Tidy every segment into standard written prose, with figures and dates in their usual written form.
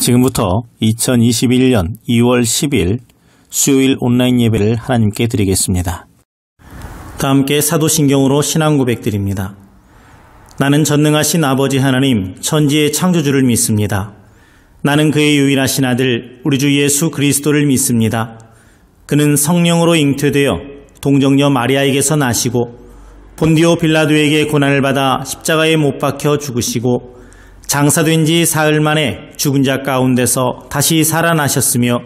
지금부터 2021년 2월 10일 수요일 온라인 예배를 하나님께 드리겠습니다. 다 함께 사도신경으로 신앙 고백드립니다. 나는 전능하신 아버지 하나님 천지의 창조주를 믿습니다. 나는 그의 유일하신 아들 우리 주 예수 그리스도를 믿습니다. 그는 성령으로 잉태되어 동정녀 마리아에게서 나시고 본디오 빌라도에게 고난을 받아 십자가에 못 박혀 죽으시고 장사된 지 사흘 만에 죽은 자 가운데서 다시 살아나셨으며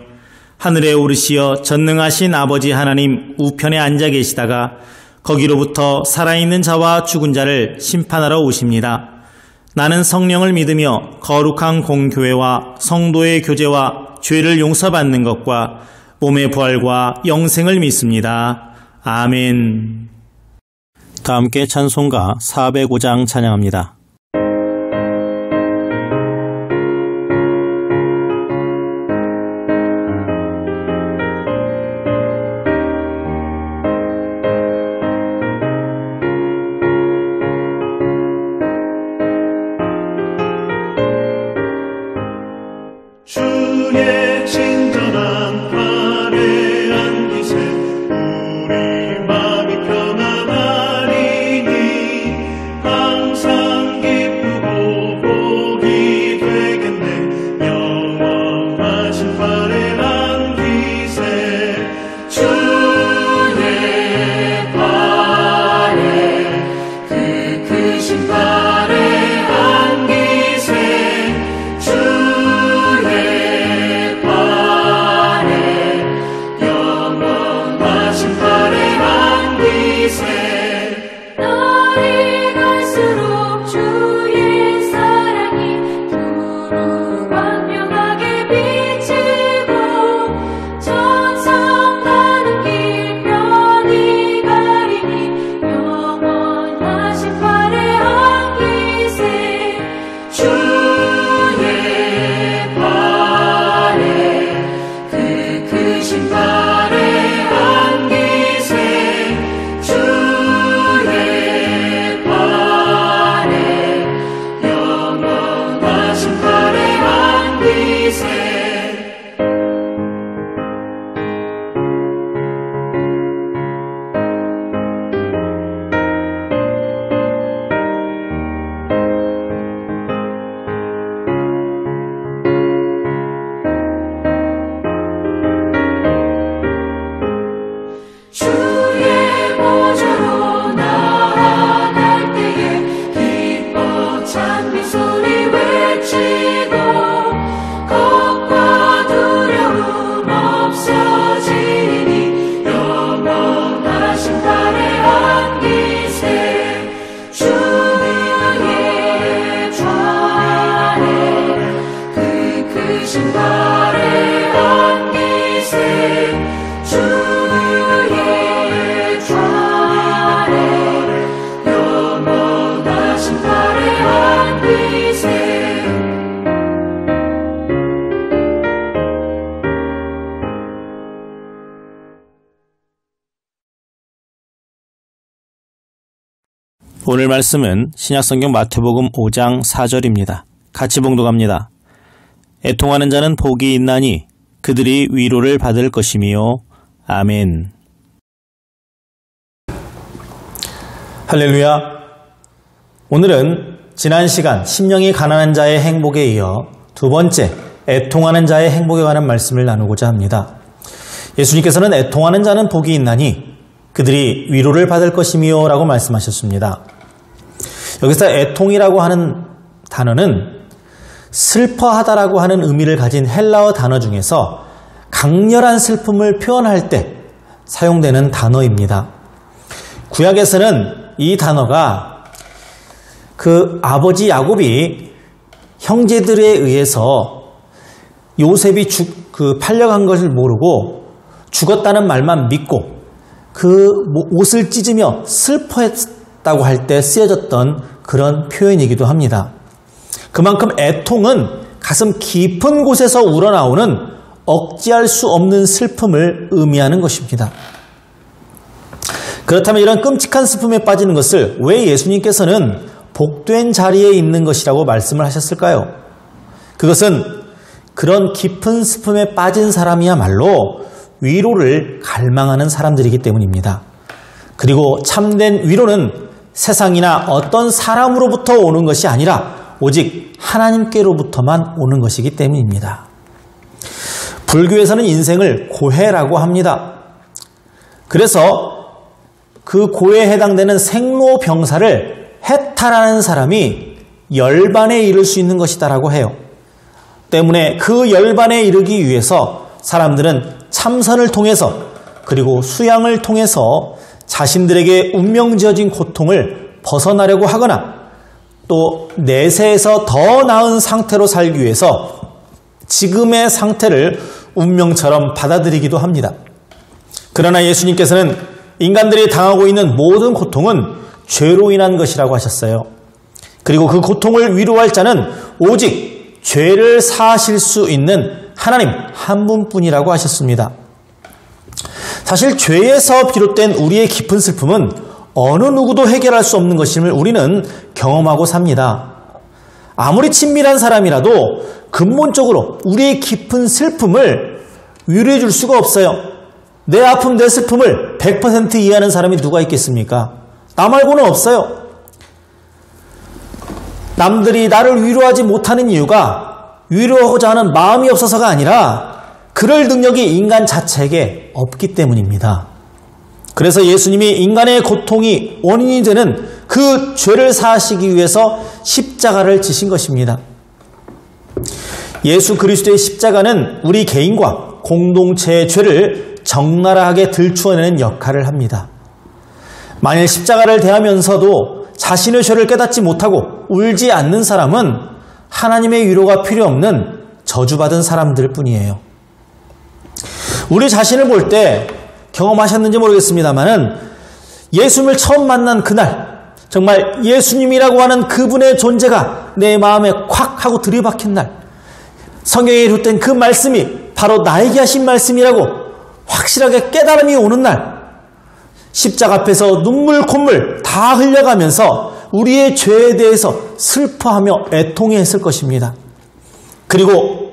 하늘에 오르시어 전능하신 아버지 하나님 우편에 앉아 계시다가 거기로부터 살아있는 자와 죽은 자를 심판하러 오십니다. 나는 성령을 믿으며 거룩한 공교회와 성도의 교제와 죄를 용서받는 것과 몸의 부활과 영생을 믿습니다. 아멘. 다 함께 찬송가 405장 찬양합니다. 주의 친절한 팔에 안기세 우리 마음이 편안하리니 항상 기쁘고 복이 되겠네 영원하신 팔에 안기세 주의 팔에 그 크신 팔에 안기세 날이 갈수록 주의 사랑이 두루 광명하게 비치고 천상 가는 길 편히 가리니 영원하신 팔에 안기세 주의 팔에 그 크신 팔에 안기세 주의 팔에 영원하신 팔에 안기세 주의 보좌로 나아갈 때에 기뻐 찬미 소리 외치고 겁과 두려움 없어지니 영원하신 팔에 안기세 주의 좌에 그 크신 팔에 안기세 주의 좌에 영원하신 팔에 안기세 오늘 말씀은 신약성경 마태복음 5장 4절입니다. 같이 봉독합니다. 애통하는 자는 복이 있나니 그들이 위로를 받을 것이며 아멘. 할렐루야. 오늘은 지난 시간 심령이 가난한 자의 행복에 이어 두 번째 애통하는 자의 행복에 관한 말씀을 나누고자 합니다. 예수님께서는 애통하는 자는 복이 있나니 그들이 위로를 받을 것이며 라고 말씀하셨습니다. 여기서 애통이라고 하는 단어는 슬퍼하다라고 하는 의미를 가진 헬라어 단어 중에서 강렬한 슬픔을 표현할 때 사용되는 단어입니다. 구약에서는 이 단어가 그 아버지 야곱이 형제들에 의해서 요셉이 팔려간 것을 모르고 죽었다는 말만 믿고 그 옷을 찢으며 슬퍼했다고 할 때 쓰여졌던 그런 표현이기도 합니다. 그만큼 애통은 가슴 깊은 곳에서 우러나오는 억제할 수 없는 슬픔을 의미하는 것입니다. 그렇다면 이런 끔찍한 슬픔에 빠지는 것을 왜 예수님께서는 복된 자리에 있는 것이라고 말씀을 하셨을까요? 그것은 그런 깊은 슬픔에 빠진 사람이야말로 위로를 갈망하는 사람들이기 때문입니다. 그리고 참된 위로는 세상이나 어떤 사람으로부터 오는 것이 아니라 오직 하나님께로부터만 오는 것이기 때문입니다. 불교에서는 인생을 고해라고 합니다. 그래서 그 고해에 해당되는 생로병사를 해탈하는 사람이 열반에 이를 수 있는 것이다라고 해요. 때문에 그 열반에 이르기 위해서 사람들은 참선을 통해서 그리고 수양을 통해서 자신들에게 운명지어진 고통을 벗어나려고 하거나 또 내세에서 더 나은 상태로 살기 위해서 지금의 상태를 운명처럼 받아들이기도 합니다. 그러나 예수님께서는 인간들이 당하고 있는 모든 고통은 죄로 인한 것이라고 하셨어요. 그리고 그 고통을 위로할 자는 오직 죄를 사하실 수 있는 하나님 한 분뿐이라고 하셨습니다. 사실 죄에서 비롯된 우리의 깊은 슬픔은 어느 누구도 해결할 수 없는 것임을 우리는 경험하고 삽니다. 아무리 친밀한 사람이라도 근본적으로 우리의 깊은 슬픔을 위로해 줄 수가 없어요. 내 아픔, 내 슬픔을 100% 이해하는 사람이 누가 있겠습니까? 나 말고는 없어요. 남들이 나를 위로하지 못하는 이유가 위로하고자 하는 마음이 없어서가 아니라 그럴 능력이 인간 자체에게 없기 때문입니다. 그래서 예수님이 인간의 고통이 원인이 되는 그 죄를 사하시기 위해서 십자가를 지신 것입니다. 예수 그리스도의 십자가는 우리 개인과 공동체의 죄를 적나라하게 들추어내는 역할을 합니다. 만일 십자가를 대하면서도 자신의 죄를 깨닫지 못하고 울지 않는 사람은 하나님의 위로가 필요 없는 저주받은 사람들 뿐이에요. 우리 자신을 볼 때 경험하셨는지 모르겠습니다만은 예수님을 처음 만난 그날 정말 예수님이라고 하는 그분의 존재가 내 마음에 콱 하고 들이박힌 날 성경에 이루된 그 말씀이 바로 나에게 하신 말씀이라고 확실하게 깨달음이 오는 날 십자가 앞에서 눈물 콧물 다 흘려가면서 우리의 죄에 대해서 슬퍼하며 애통했을 것입니다. 그리고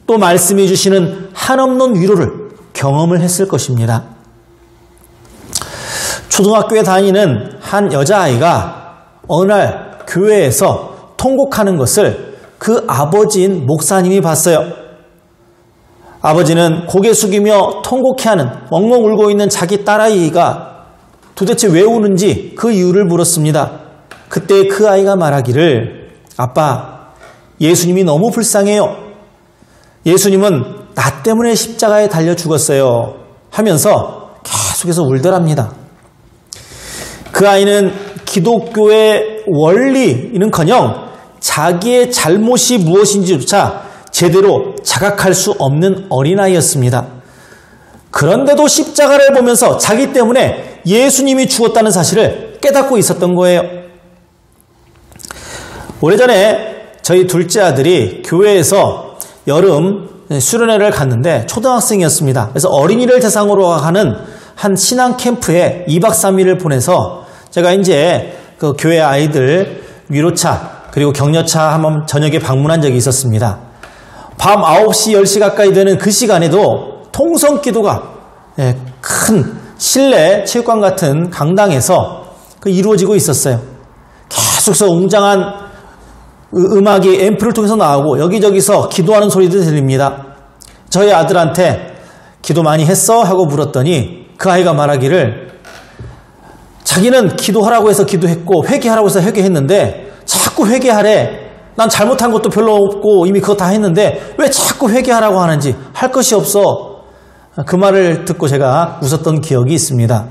또 말씀해 주시는 한없는 위로를 경험을 했을 것입니다. 초등학교에 다니는 한 여자아이가 어느 날 교회에서 통곡하는 것을 그 아버지인 목사님이 봤어요. 아버지는 고개 숙이며 통곡해하는 멍멍 울고 있는 자기 딸아이가 도대체 왜 우는지 그 이유를 물었습니다. 그때 그 아이가 말하기를 아빠, 예수님이 너무 불쌍해요. 예수님은 나 때문에 십자가에 달려 죽었어요. 하면서 계속해서 울더랍니다. 그 아이는 기독교의 원리는커녕 자기의 잘못이 무엇인지조차 제대로 자각할 수 없는 어린아이였습니다. 그런데도 십자가를 보면서 자기 때문에 예수님이 죽었다는 사실을 깨닫고 있었던 거예요. 오래전에 저희 둘째 아들이 교회에서 여름 수련회를 갔는데 초등학생이었습니다. 그래서 어린이를 대상으로 하는 한 신앙 캠프에 2박 3일을 보내서 제가 이제 그 교회 아이들 위로차 그리고 격려차 한번 저녁에 방문한 적이 있었습니다. 밤 9시, 10시 가까이 되는 그 시간에도 통성 기도가 큰 실내 체육관 같은 강당에서 이루어지고 있었어요. 계속해서 웅장한 음악이 앰프를 통해서 나오고 여기저기서 기도하는 소리도 들립니다. 저희 아들한테 기도 많이 했어? 하고 물었더니 그 아이가 말하기를 자기는 기도하라고 해서 기도했고 회개하라고 해서 회개했는데 자꾸 회개하래. 난 잘못한 것도 별로 없고 이미 그거 다 했는데 왜 자꾸 회개하라고 하는지 할 것이 없어. 그 말을 듣고 제가 웃었던 기억이 있습니다.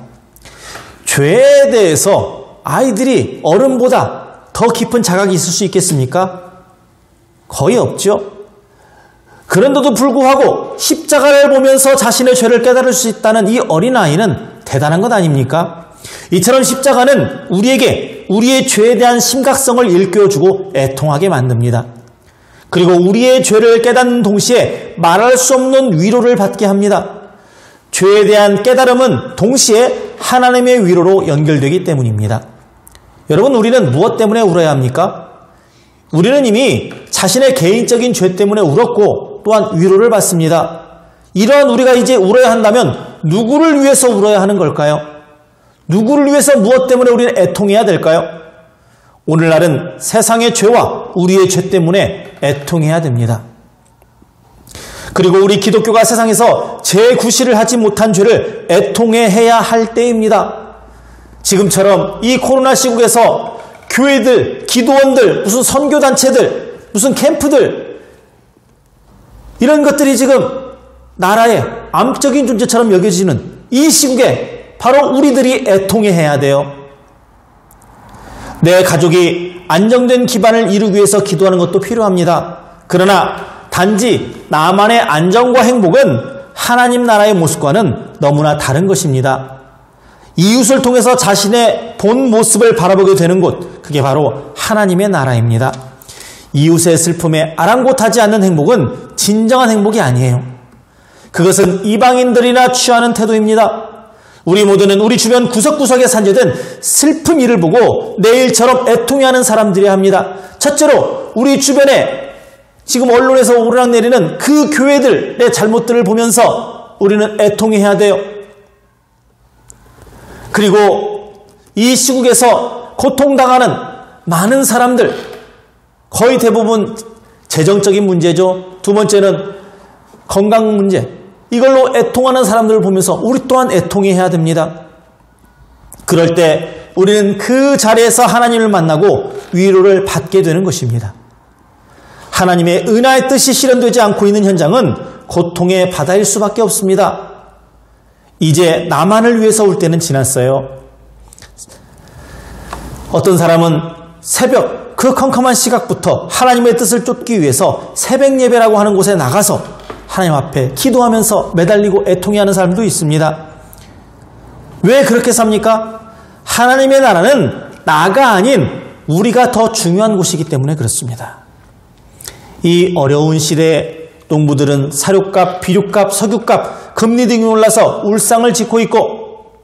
죄에 대해서 아이들이 어른보다 더 깊은 자각이 있을 수 있겠습니까? 거의 없죠. 그런데도 불구하고 십자가를 보면서 자신의 죄를 깨달을 수 있다는 이 어린아이는 대단한 것 아닙니까? 이처럼 십자가는 우리에게 우리의 죄에 대한 심각성을 일깨워주고 애통하게 만듭니다. 그리고 우리의 죄를 깨닫는 동시에 말할 수 없는 위로를 받게 합니다. 죄에 대한 깨달음은 동시에 하나님의 위로로 연결되기 때문입니다. 여러분, 우리는 무엇 때문에 울어야 합니까? 우리는 이미 자신의 개인적인 죄 때문에 울었고 또한 위로를 받습니다. 이러한 우리가 이제 울어야 한다면 누구를 위해서 울어야 하는 걸까요? 누구를 위해서 무엇 때문에 우리는 애통해야 될까요? 오늘날은 세상의 죄와 우리의 죄 때문에 애통해야 됩니다. 그리고 우리 기독교가 세상에서 재구실을 하지 못한 죄를 애통해야 할 때입니다. 지금처럼 이 코로나 시국에서 교회들, 기도원들, 무슨 선교단체들, 무슨 캠프들 이런 것들이 지금 나라의 암적인 존재처럼 여겨지는 이 시국에 바로 우리들이 애통해야 돼요. 내 가족이 안정된 기반을 이루기 위해서 기도하는 것도 필요합니다. 그러나 단지 나만의 안정과 행복은 하나님 나라의 모습과는 너무나 다른 것입니다. 이웃을 통해서 자신의 본 모습을 바라보게 되는 곳, 그게 바로 하나님의 나라입니다. 이웃의 슬픔에 아랑곳하지 않는 행복은 진정한 행복이 아니에요. 그것은 이방인들이나 취하는 태도입니다. 우리 모두는 우리 주변 구석구석에 산재된 슬픈 일을 보고 내일처럼 애통해하는 사람들이야 합니다. 첫째로 우리 주변에 지금 언론에서 오르락내리는 그 교회들의 잘못들을 보면서 우리는 애통해야 돼요. 그리고 이 시국에서 고통당하는 많은 사람들, 거의 대부분 재정적인 문제죠. 두 번째는 건강 문제, 이걸로 애통하는 사람들을 보면서 우리 또한 애통해야 됩니다. 그럴 때 우리는 그 자리에서 하나님을 만나고 위로를 받게 되는 것입니다. 하나님의 은하의 뜻이 실현되지 않고 있는 현장은 고통의 바다일 수밖에 없습니다. 이제 나만을 위해서 울 때는 지났어요. 어떤 사람은 새벽 그 컴컴한 시각부터 하나님의 뜻을 쫓기 위해서 새벽 예배라고 하는 곳에 나가서 하나님 앞에 기도하면서 매달리고 애통해하는 사람도 있습니다. 왜 그렇게 삽니까? 하나님의 나라는 나가 아닌 우리가 더 중요한 곳이기 때문에 그렇습니다. 이 어려운 시대에 농부들은 사료값, 비료값, 석유값, 금리 등이 올라서 울상을 짓고 있고,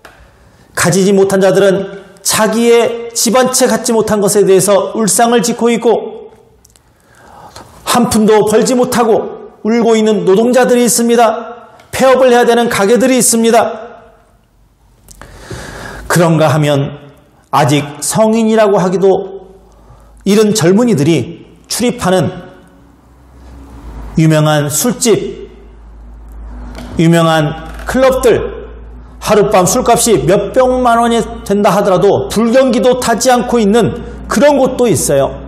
가지지 못한 자들은 자기의 집 한 채 갖지 못한 것에 대해서 울상을 짓고 있고, 한 푼도 벌지 못하고 울고 있는 노동자들이 있습니다. 폐업을 해야 되는 가게들이 있습니다. 그런가 하면 아직 성인이라고 하기도 이른 젊은이들이 출입하는 유명한 술집, 유명한 클럽들, 하룻밤 술값이 몇백만 원이 된다 하더라도 불경기도 타지 않고 있는 그런 곳도 있어요.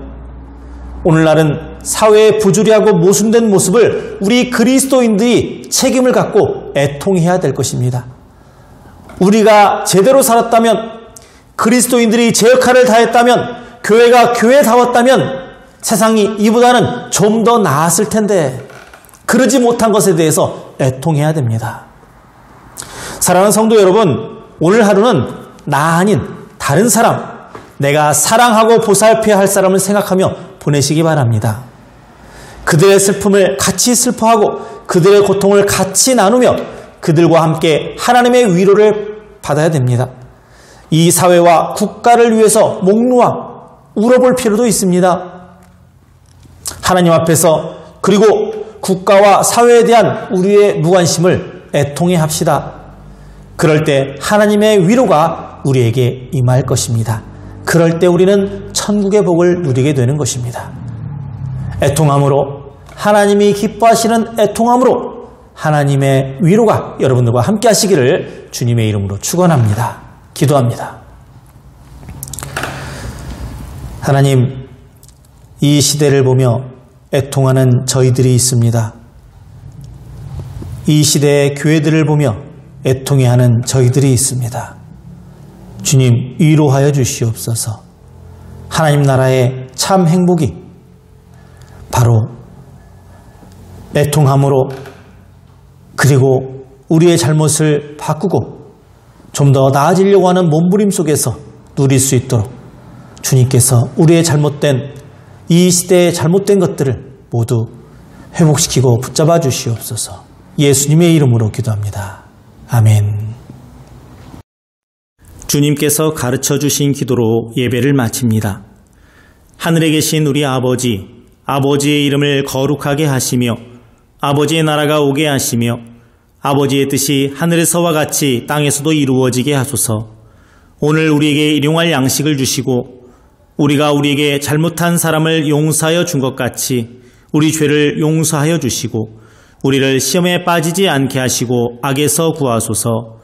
오늘날은 사회에 부조리하고 모순된 모습을 우리 그리스도인들이 책임을 갖고 애통해야 될 것입니다. 우리가 제대로 살았다면, 그리스도인들이 제 역할을 다했다면, 교회가 교회다웠다면 세상이 이보다는 좀 더 나았을 텐데 그러지 못한 것에 대해서 애통해야 됩니다. 사랑하는 성도 여러분, 오늘 하루는 나 아닌 다른 사람, 내가 사랑하고 보살펴야 할 사람을 생각하며 보내시기 바랍니다. 그들의 슬픔을 같이 슬퍼하고 그들의 고통을 같이 나누며 그들과 함께 하나님의 위로를 받아야 됩니다. 이 사회와 국가를 위해서 목 놓아 울어볼 필요도 있습니다. 하나님 앞에서, 그리고 국가와 사회에 대한 우리의 무관심을 애통해 합시다. 그럴 때 하나님의 위로가 우리에게 임할 것입니다. 그럴 때 우리는 천국의 복을 누리게 되는 것입니다. 애통함으로, 하나님이 기뻐하시는 애통함으로 하나님의 위로가 여러분들과 함께 하시기를 주님의 이름으로 축원합니다. 기도합니다. 하나님, 이 시대를 보며 애통하는 저희들이 있습니다. 이 시대의 교회들을 보며 애통해하는 저희들이 있습니다. 주님, 위로하여 주시옵소서. 하나님 나라의 참 행복이 바로 애통함으로, 그리고 우리의 잘못을 바꾸고 좀 더 나아지려고 하는 몸부림 속에서 누릴 수 있도록 주님께서 우리의 잘못된, 이 시대의 잘못된 것들을 모두 회복시키고 붙잡아 주시옵소서. 예수님의 이름으로 기도합니다. 아멘. 주님께서 가르쳐 주신 기도로 예배를 마칩니다. 하늘에 계신 우리 아버지, 아버지의 이름을 거룩하게 하시며 아버지의 나라가 오게 하시며 아버지의 뜻이 하늘에서와 같이 땅에서도 이루어지게 하소서. 오늘 우리에게 일용할 양식을 주시고 우리가 우리에게 잘못한 사람을 용서하여 준 것 같이 우리 죄를 용서하여 주시고 우리를 시험에 빠지지 않게 하시고 악에서 구하소서.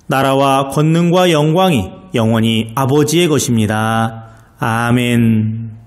나라와 권능과 영광이 영원히 아버지의 것입니다. 아멘.